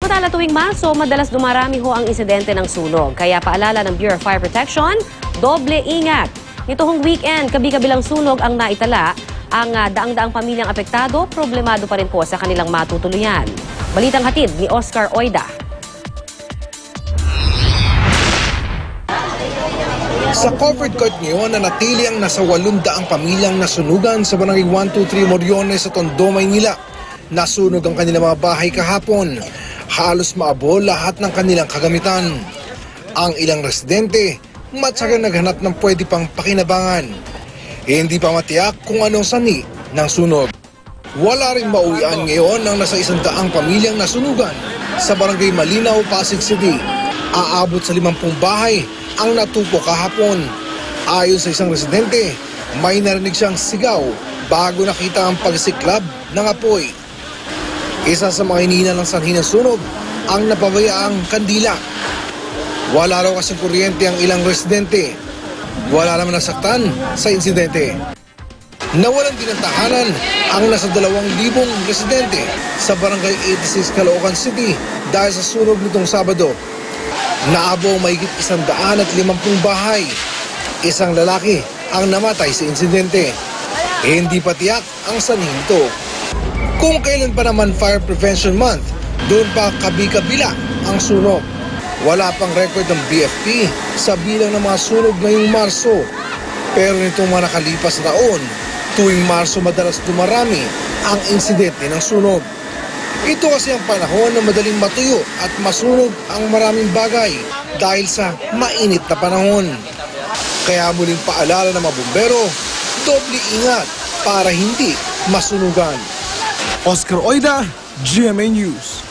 Samantala tuwing Marso, madalas dumarami ho ang insidente ng sunog. Kaya paalala ng Bureau of Fire Protection, doble ingat. Nitong weekend, kabi-kabilang sunog ang naitala. Ang daang-daang pamilyang apektado, problemado pa rin po sa kanilang matutuluyan. Balitang hatid ni Oscar Oida. Sa covered court ngayon, nanatili ang nasa 800 pamilyang nasunugan sa Barangay 123 Moriones sa Tondo, Maynila. Nasunog ang kanilang mga bahay kahapon. Halos maabo lahat ng kanilang kagamitan. Ang ilang residente, matsagang naghanap ng pwede pang pakinabangan. Hindi pa matiyak kung anong sani ng sunog. Wala rin mauwian ngayon ng nasa 100 pamilyang nasunugan sa Barangay Malinaw, Pasig City. Aabot sa 50 bahay ang natupo kahapon. Ayon sa isang residente, may narinig siyang sigaw bago nakita ang pagsiklab ng apoy. Isa sa mga hinihina ng sanhi ng sunog ang napabayaang kandila. Wala raw kasing kuryente ang ilang residente. Wala naman nasaktan sa insidente. Nawalan din ng tahanan ang nasa 2,000 residente sa Barangay 86 Caloocan City dahil sa sunog nitong Sabado. Naabo mahigit 150 bahay. Isang lalaki ang namatay sa insidente. Hindi pa tiyak ang sanhi nito. Kung kailan pa naman Fire Prevention Month, doon pa kabi-kabila ang sunog. Wala pang record ng BFP sa bilang ng mga sunog ngayong Marso. Pero nitong mga nakalipas na taon, tuwing Marso madalas dumarami ang insidente ng sunog. Ito kasi ang panahon na madaling matuyo at masunog ang maraming bagay dahil sa mainit na panahon. Kaya muling paalala ng mga bumbero, doble ingat para hindi masunugan. Oscar Oida, GMA News.